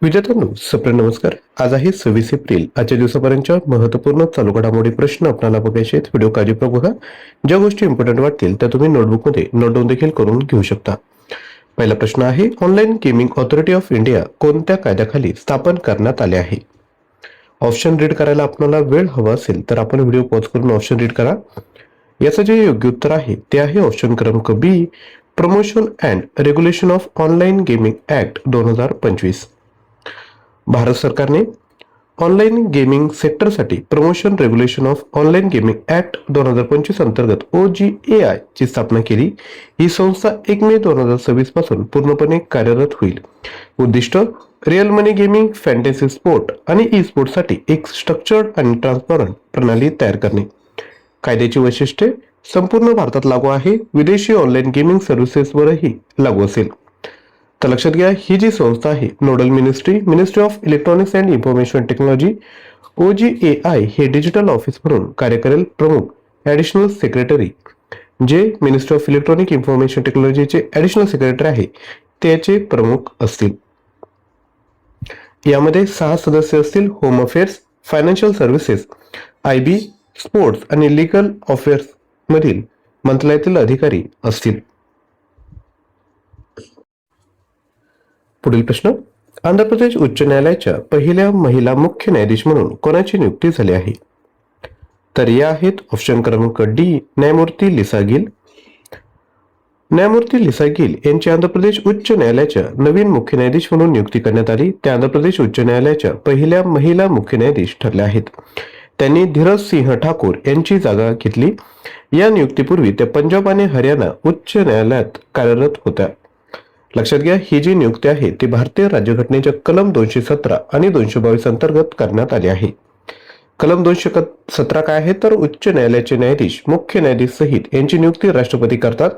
विद्यार्थ्यांनो, सप्रेम नमस्कार. आज आहे 26 एप्रिल. आजच्या दिवसापर्यंतच्या महत्त्वपूर्ण चालू घडामोडी प्रश्न आपल्याला बघायचे आहेत. व्हिडिओ काळजीपूर्वक बघा. ज्या गोष्टी इम्पॉर्टंट वाटतील त्या तुम्ही नोटबुकमध्ये नोट डाऊन देखील करून घेऊ शकता. पहिला प्रश्न आहे, online gaming authority of India कोणत्या कायद्याखाली स्थापन करण्यात आले आहे? ऑप्शन रीड करायला आपल्याला वेळ हवा असेल तर आपण व्हिडिओ पॉज करून ऑप्शन रीड करा. याचं जे योग्य उत्तर आहे ते आहे ऑप्शन क्रमांक B, promotion and regulation of online gaming act 2025. Bharat सरकारने ऑनलाईन गेमिंग सेक्टरसाठी promotion regulation of online gaming act 2025 अंतर्गत OGAI ची स्थापना केली. ही संस्था 1 मे 2026 पासून पूर्णपणे कार्यरत होईल. उद्दिष्ट, रिअल मनी गेमिंग, फॅन्टसी स्पोर्ट आणि ई स्पोर्टसाठी एक स्ट्रक्चर्ड आणि ट्रान्सपरंट प्रणाली तयार करणे. कायद्याची वैशिष्ट्ये संपूर्ण भारतात लागू आहे. विदेशी ऑनलाईन गेमिंग सर्व्हिसेसवरही लागू असेल. तर लक्षात घ्या, ही जी संस्था आहे, nodal ministry of electronics and information technology OGAI हे डिजिटल ऑफिस म्हणून कार्य करेल. प्रमुख ऍडिशनल सेक्रेटरी जे मिनिस्ट्री ऑफ इलेक्ट्रॉनिक इन्फॉर्मेशन टेक्नॉलॉजीचे ऍडिशनल सेक्रेटरी आहे त्याचे प्रमुख असतील. यामध्ये 6 सदस्य असतील. Home affairs, financial services, IB, sports आणि लीगल अफेअर्स मधील मंत्रालयातील अधिकारी असतील. पुढील प्रश्न, आंध्र प्रदेश उच्च न्यायालयाच्या पहिल्या महिला मुख्य न्यायाधीश म्हणून कोणाची नियुक्ती झाली आहे? तर या आहेत ऑप्शन क्रमांक डी, न्यायमूर्ती लिसा गिल. न्यायमूर्ती लिसा गिल यांची आंध्र प्रदेश उच्च न्यायालयाच्या नवीन मुख्य न्यायाधीश म्हणून नियुक्ती करण्यात आली. त्या आंध्र प्रदेश उच्च न्यायालयाच्या पहिल्या महिला मुख्य न्यायाधीश ठरल्या आहेत. त्यांनी धीरज सिंह ठाकूर यांची जागा घेतली. या नियुक्तीपूर्वी त्या पंजाब आणि हरियाणा उच्च न्यायालयात कार्यरत होत्या. लक्षात घ्या, ही जी नियुक्ती आहे ती भारतीय राज्यघटनेच्या कलम 217 आणि 222 अंतर्गत करण्यात आली आहे. कलम 217 काय आहे, तर उच्च न्यायालयाचे न्यायाधीश, मुख्य न्यायाधीश सहित यांची नियुक्ती राष्ट्रपती करतात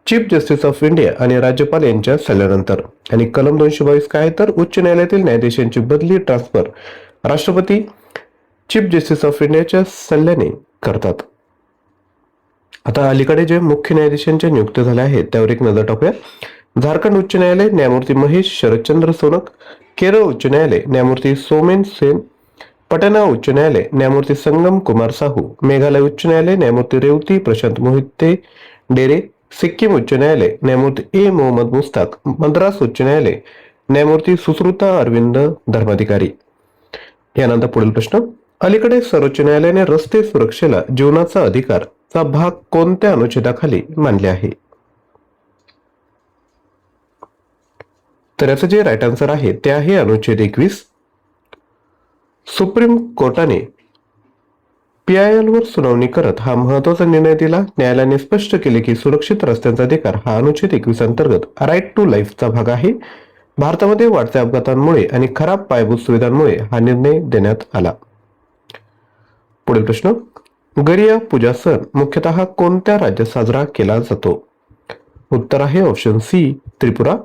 चीफ जस्टिस ऑफ इंडिया आणि राज्यपाल यांच्या सल्ल्यानंतर. आणि कलम 222 काय आहे, तर उच्च न्यायालयातील न्यायाधीशांची बदली, ट्रान्सफर राष्ट्रपती चीफ जस्टिस ऑफ इंडियाच्या सल्ल्याने करतात. आता अलीकडे जे मुख्य न्यायाधीशांच्या नियुक्त्या झाल्या आहेत त्यावर एक नजर टाकूया. झारखंड उच्च न्यायालय न्यायमूर्ती महेश शरदचंद्र सोनक. केरळ उच्च न्यायालय न्यायमूर्ती सोमेन सेन. पटना उच्च न्यायालय न्यायमूर्ती संगम कुमार साहू. मेघालय उच्च न्यायालय न्यायमूर्ती रेवती प्रशांत मोहिते डेरे. सिक्कीम उच्च न्यायालय न्यायमूर्ती A मोहम्मद मुस्ताक. मद्रास उच्च न्यायालय न्यायमूर्ती सुश्रुता अरविंद धर्माधिकारी. यानंतर पुढील प्रश्न, अलीकडे सर्वोच्च न्यायालयाने रस्ते सुरक्षेला जीवनाचा अधिकार चा भाग कोणत्या अनुच्छेदाखाली मानले आहे? तर याचं जे राईट आन्सर आहे ते आहे अनुच्छेद 21. सुप्रीम कोर्टाने PIL वर सुनावणी करत हा महत्वाचा निर्णय दिला. न्यायालयाने स्पष्ट केले की सुरक्षित रस्त्यांचा अधिकार हा अनुच्छेद 21 अंतर्गत राईट टू लाईफचा भाग आहे. भारतामध्ये वाढत्या अपघातांमुळे आणि खराब पायाभूत सुविधांमुळे हा निर्णय देण्यात आला. पुढील प्रश्न, गरिया पूजा सण मुख्यतः कोणत्या राज्यात साजरा केला जातो? उत्तर आहे ऑप्शन सी, त्रिपुरा.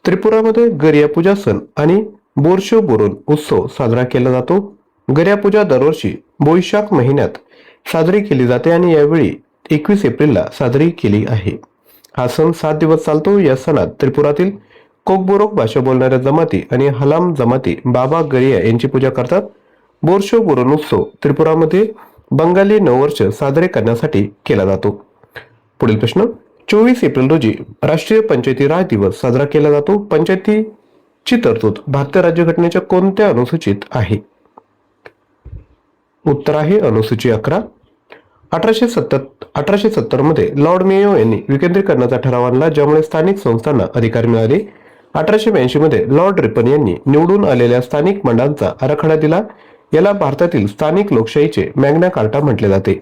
त्रिपुरामध्ये गरिया पूजा सण आणि बोरशो बोरोन उत्सव साजरा केला जातो. गरिया पूजा दरवर्षी बोईशाख महिन्यात साजरी केली जाते आणि यावेळी 21 एप्रिलला साजरी केली आहे. हा सण 7 दिवस चालतो. या सणात त्रिपुरातील कोकबोरोक भाषा बोलणाऱ्या जमाती आणि हलाम जमाती बाबा गरिया यांची पूजा करतात. बोरशो बोरोन उत्सव त्रिपुरामध्ये बंगाली नववर्ष साजरे करण्यासाठी केला जातो. पुढील प्रश्न, 24 एप्रिल रोजी राष्ट्रीय पंचायती राज दिवस साजरा केला जातो. पंचायतीची तरतूद भारतीय राज्यघटनेच्या कोणत्या अनुसूचित आहे? उत्तर आहे अनुसूची 11. 1870 मध्ये लॉर्ड मेयो यांनी विकेंद्रीकरणाचा ठराव आणला ज्यामुळे स्थानिक संस्थांना अधिकार मिळाले. 1882 मध्ये लॉर्ड रिपन यांनी निवडून आलेल्या स्थानिक मंडळांचा आराखडा दिला. याला भारतातील स्थानिक लोकशाहीचे मॅग्ना कार्टा म्हटले जाते.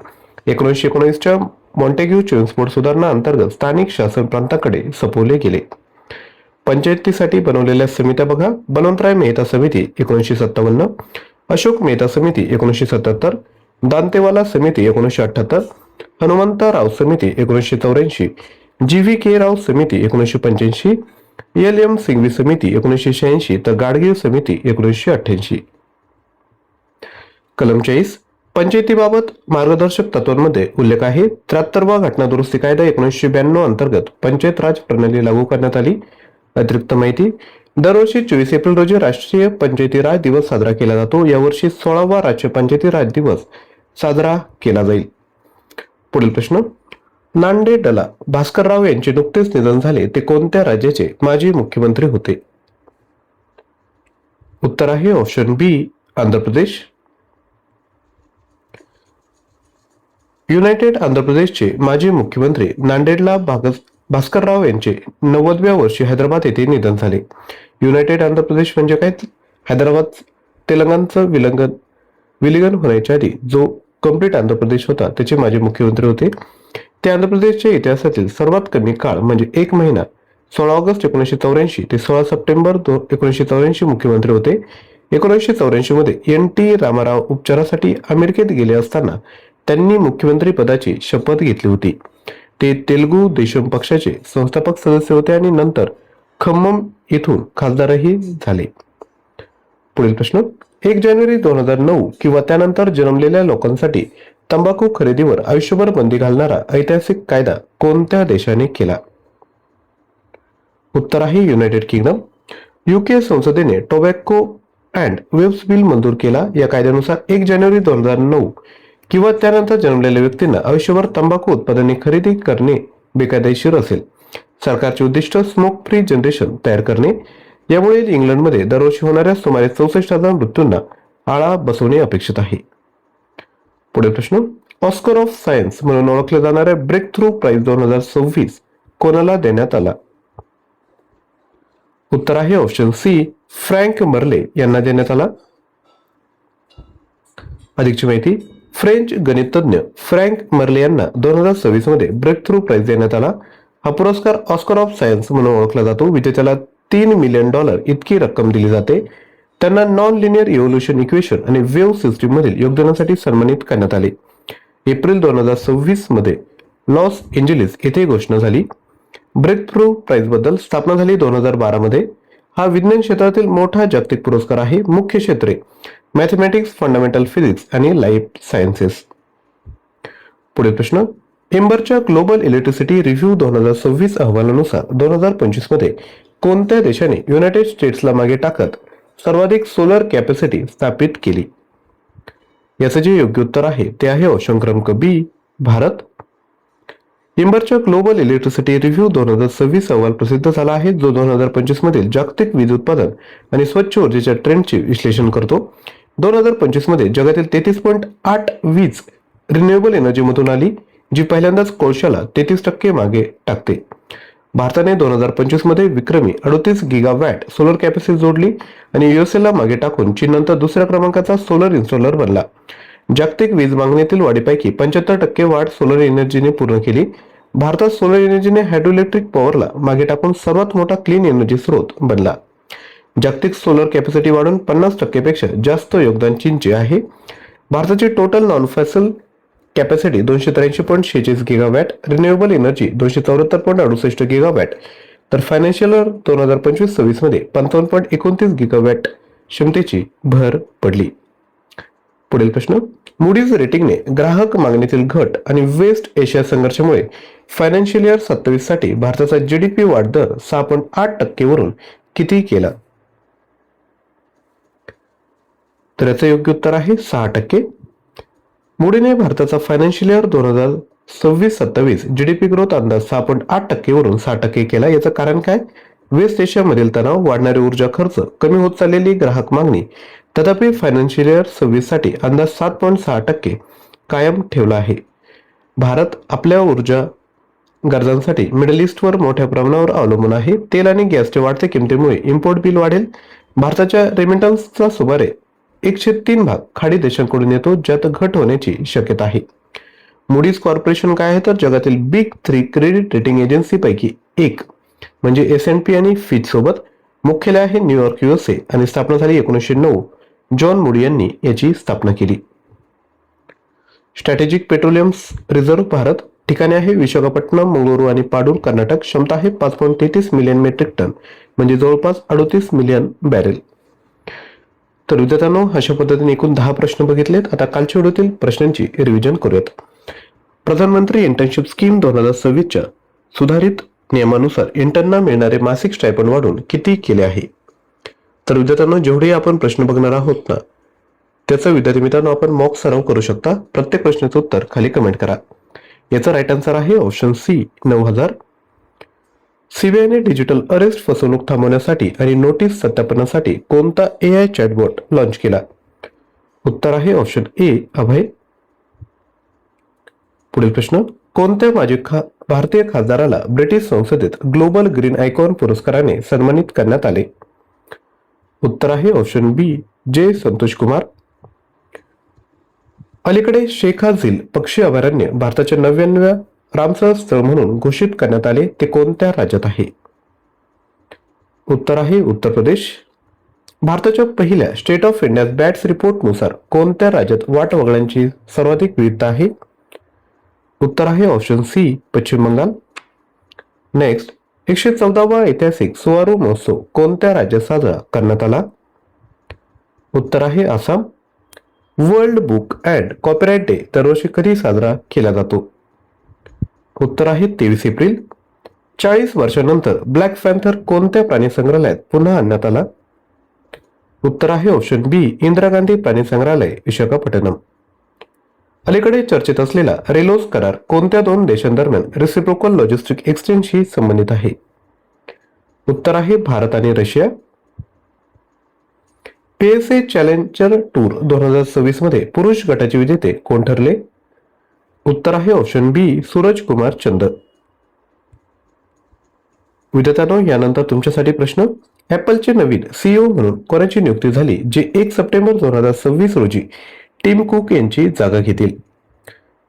1919च्या मॉन्टेग्यू चेम्सफोर्ड सुधारणा अंतर्गत स्थानिक शासन प्रांताकडे सोपवले गेले. पंचायतीसाठी बनवलेल्या समित्या बघा. बलवंतराय मेहता समिती 1957, अशोक मेहता समिती 1977, दांतेवाला समिती 1978, हनुमंतराव समिती 1984, GVK राव समिती 1985, LM सिंघवी समिती 1986 तर गाडगीळ समिती 1988. कलम 40 पंचायतीबाबत मार्गदर्शक तत्वांमध्ये उल्लेख आहे. 73वा घटना दुरुस्ती कायदा 1992 अंतर्गत पंचायत राज प्रणाली लागू करण्यात आली. अतिरिक्त माहिती, दरवर्षी 24 एप्रिल रोजी राष्ट्रीय पंचायती राज दिवस साजरा केला जातो. यावर्षी 16वा राष्ट्रीय पंचायती राज दिवस साजरा केला जाईल. पुढील प्रश्न, नांदेडला भास्करराव यांचे नुकतेच निधन झाले, ते कोणत्या राज्याचे माजी मुख्यमंत्री होते? उत्तर आहे ऑप्शन बी, आंध्र प्रदेश. युनायटेड आंध्र प्रदेशचे माजी मुख्यमंत्री नांदेडला भास्करराव यांचे 90व्या वर्षी हैदराबाद येथे निधन झाले. युनायटेड आंध्र प्रदेश म्हणजे काय? हैदराबाद तेलंगणाचं विलीन होण्याच्या आधी जो कंप्लीट आंध्र प्रदेश होता त्याचे माजी मुख्यमंत्री होते. ते आंध्र प्रदेशच्या इतिहासातील सर्वात कमी काळ म्हणजे 1 महिना 16 ऑगस्ट 1984 ते 16 सप्टेंबर 1984 मुख्यमंत्री होते. 1984 मध्ये NT रामाराव उपचारासाठी अमेरिकेत गेले असताना त्यांनी मुख्यमंत्री पदाची शपथ घेतली होती. ते तेलुगू देशम पक्षाचे संस्थापक सदस्य होते आणि नंतर खम्मम येथून खासदारही झाले. पुढील प्रश्न, 1 जानेवारी 2009 किंवा त्यानंतर जन्मलेल्या लोकांसाठी तंबाखू खरेदीवर आयुष्यभर बंदी घालणारा ऐतिहासिक कायदा कोणत्या देशाने केला? उत्तर आहे युनायटेड किंगडम. UK संसदेने टोबॅको अँड वेब्स बिल मंजूर केला. या कायद्यानुसार 1 जानेवारी 2009 किंवा त्यानंतर जन्मलेल्या व्यक्तींना आयुष्यभर तंबाखू उत्पादने खरेदी करणे बेकायदेशीर असेल. सरकारचे उद्दिष्ट स्मोक फ्री जनरेशन तयार करणे. यामुळे इंग्लंडमध्ये दरवर्षी होणाऱ्या सुमारे 64,000 मृत्यूंना आळा बसवणे अपेक्षित आहे. पुढील प्रश्न, ऑस्कर ऑफ सायन्स म्हणून ओळखल्या जाणाऱ्या ब्रेक थ्रू प्राइज 2026 कोणाला देण्यात आला? उत्तर आहे ऑप्शन सी, फ्रँक मर्ले यांना देण्यात आला. अधिकची माहिती, फ्रेंच गणितज्ञ फ्रँक मर्ले यांना 2026 मध्ये ब्रेक थ्रू प्राइज देण्यात आला. हा पुरस्कार ऑस्कर ऑफ सायन्स म्हणून ओळखला जातो. विजेत्याला $3 मिलियन इतकी रक्कम दिली जाते. त्यांना नॉन लिनियर इव्होल्युशन इक्वेशन आणि वेव्ह सिस्टीम मधील योगदानासाठी सन्मानित करण्यात आले. एप्रिल 2026 मध्ये लॉस एंजेलिस येथे घोषणा झाली. ब्रेक थ्रू प्राइज बद्दल स्थापना झाली 2012 मध्ये. हा विज्ञान क्षेत्रातील मोठा जागतिक पुरस्कार आहे. मुख्य क्षेत्रे मॅथमॅटिक्स, फंडामेंटल फिजिक्स आणि लाईफ सायन्सेस. पुढील प्रश्न, एम्बरच्या ग्लोबल इलेक्ट्रिसिटी रिव्ह्यू 2026 अहवालानुसार 2025 मध्ये कोणत्या देशाने युनायटेड स्टेट्सला मागे टाकत सर्वाधिक सोलर कॅपॅसिटी स्थापित केली? याचं जे योग्य उत्तर आहे ते आहे ऑप्शन क्रमांक बी, भारत. एम्बरच्या ग्लोबल इलेक्ट्रिसिटी रिव्ह्यू 2026 अहवाल प्रसिद्ध झाला आहे, जो 2025 मधील जागतिक वीज उत्पादन आणि स्वच्छ ऊर्जेच्या ट्रेंडचे विश्लेषण करतो. 2025 मध्ये जगातील 33.8 वीज रिन्युएबल एनर्जीमधून आली, जी पहिल्यांदाच कोळशाला 33% मागे टाकते. भारताने 2025 मध्ये विक्रमी 38 गिगावॅट सोलर कॅपॅसिटी जोडली आणि यूएसएला मागे टाकून चीननंतर दुसऱ्या क्रमांकाचा सोलर इन्स्टॉलर बनला. जागतिक वीज मागणीतील वाढीपैकी 75% वाढ सोलर एनर्जीने पूर्ण केली. भारतात सोलर एनर्जीने हायड्रो इलेक्ट्रिक पॉवरला मागे टाकून सर्वात मोठा क्लीन एनर्जी स्रोत बनला. जागतिक सोलर कॅपॅसिटी वाढून 50% पेक्षा जास्त योगदान चीनचे आहे. भारताची total non fossil capacity 283.46 gigawatt, renewable energy 274.68 gigawatt, तर फायनान्शियल 2025-26 मध्ये 55.29 गिगावॅट क्षमतेची भर पडली. पुढील प्रश्न, मूडीज रेटिंगने ग्राहक मागणीतील घट आणि वेस्ट एशिया संघर्षामुळे फायनान्शियल इयर 27 साठी भारताचा GDP वाढ दर 6.8% वरून किती केला? तर याचं योग्य उत्तर आहे 6%. मूडीने भारताचा फायनान्शियल इयर 2026-27 GDP ग्रोथ अंदाज 6.8% वरून 6% केला. याचं कारण काय? वेस्ट एशियामधील तणाव, वाढणारे ऊर्जा खर्च, कमी होत चाललेली ग्राहक मागणी. तथापि फायनान्शियल इयर 26 साठी अंदाज 7.6% कायम ठेवला आहे. भारत आपल्या ऊर्जा गरजांसाठी मिडल ईस्टवर मोठ्या प्रमाणावर अवलंबून आहे. तेल आणि गॅसच्या वाढत्या किमतीमुळे इम्पोर्ट बिल वाढेल. भारताच्या रेमिटन्सचा सुमारे 103 भाग खाडी देशांकडून येतो, ज्यात घट होण्याची शक्यता आहे. मूडीज कॉर्पोरेशन काय आहे? तर जगातील बिग 3 क्रेडिट रेटिंग एजन्सी पैकी एक म्हणजे S&P आणि फिच सोबत. मुख्यालय आहे न्यूयॉर्क USA आणि स्थापना झाली 1909. जॉन मूडी यांनी याची स्थापना केली. Strategic petroleum reserve Bharat. ठिकाणे आहे विशाखापट्टणम, मंगळुरू आणि पाडूर, कर्नाटक. क्षमता आहे 5.33 मिलियन मेट्रिक टन म्हणजे जवळपास 38 मिलियन बॅरेल. तर विद्यार्थ्यांनो, अशा पद्धतीने एकूण 10 प्रश्न बघितलेत. आता कालच्या व्हिडिओतील प्रश्नांची रिव्हिजन करूयात. प्रधानमंत्री इंटर्नशिप स्कीम 2026च्या सुधारित नियमानुसार इंटर्नना मिळणारे मासिक स्टायपंड वाढून किती केले आहे? तर विद्यार्थ्यांनो, जेवढे आपण प्रश्न बघणार आहोत ना, त्याचा विद्यार्थी मित्रांनो आपण मॉक सराव करू शकता. प्रत्येक प्रश्नाचं उत्तर खाली कमेंट करा. याचा राईट आन्सर आहे ऑप्शन सी 9000. सीबीआयने डिजिटल अरेस्ट फसवणूक थांबवण्यासाठी आणि नोटीस सत्यापनासाठी कोणता AI चॅटबॉट लॉन्च केला? उत्तर आहे ऑप्शन ए अभय. पुढील प्रश्न, कोणत्या भारतीय खासदाराला ब्रिटिश संसदेत ग्लोबल ग्रीन आयकॉन पुरस्काराने सन्मानित करण्यात आले? उत्तर आहे option B J Santosh Kumar. अलीकडे शेखाझील पक्षी अभयारण्य भारताच्या 99व्या रामसर स्थळ म्हणून घोषित करण्यात आले, ते कोणत्या राज्यात आहे? उत्तर आहे उत्तर प्रदेश. भारताच्या पहिल्या state of India bats report नुसार कोणत्या राज्यात वाटवगळ्यांची सर्वाधिक विविधता आहे? उत्तर आहे ऑप्शन सी पश्चिम बंगाल. नेक्स्ट, 114वा ऐतिहासिक सुवारू महोत्सव कोणत्या राज्यात साजरा करण्यात आला? उत्तर आहे Assam. World book and copyright day दरवर्षी कधी साजरा केला जातो? उत्तर आहे 23 एप्रिल. 40 वर्षांनंतर ब्लॅक पॅन्थर कोणत्या प्राणी संग्रहालयात पुन्हा आणण्यात आला? उत्तर आहे ऑप्शन बी इंदिरा गांधी प्राणी संग्रहालय, विशाखापट्टणम. अलीकडे चर्चेत असलेला रेलोस करार कोणत्या दोन देशांदरम्यान रेसिप्रोकल लॉजिस्टिक एक्सचेंजशी संबंधित आहे? उत्तर आहे भारत आणि रशिया. PSA चॅलेंजर टूर 2026 मध्ये पुरुष गटाचे विजेते कोण ठरले? उत्तर आहे ऑप्शन बी सूरज कुमार चंद. विद्यार्थ्यांनो, यानंतर तुमच्यासाठी प्रश्न, ऍपलचे नवीन CEO म्हणून कोणाची नियुक्ती झाली जे 1 सप्टेंबर 2026 रोजी टिम कुक यांची जागा घेतील?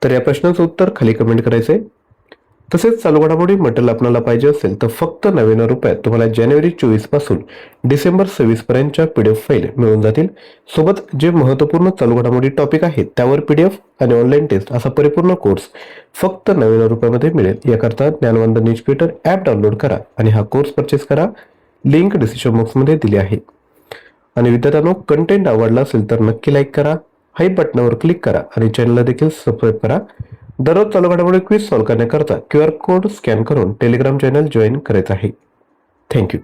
तर या प्रश्नाचं उत्तर खाली कमेंट करायचंय. तसेच चालू घडामोडी मटेरियल आपल्याला पाहिजे असेल तर फक्त 99 रुपयात तुम्हाला जानेवारी 24 पासून डिसेंबर 26 पर्यंतच्या PDF फाईल मिळून जातील. सोबत जे महत्त्वपूर्ण चालू घडामोडी टॉपिक आहेत त्यावर PDF आणि ऑनलाईन टेस्ट असा परिपूर्ण कोर्स फक्त 99 रुपयामध्ये मिळेल. याकरता ज्ञानवंदन न्यूजपीटर ॲप डाउनलोड करा आणि हा कोर्स परचेस करा. लिंक डिस्क्रिप्शन बॉक्समध्ये दिली आहे. आणि विद्यार्थ्यांनो, कंटेंट आवडला असेल तर नक्की लाईक करा, हाई बटनावर क्लिक करा आणि चॅनलला देखील सबस्क्राईब करा. दररोज चालू घडामोडी क्विज सॉल्व्ह करण्याकरता QR कोड स्कॅन करून टेलिग्राम चॅनल जॉईन करायचं आहे. थँक्यू.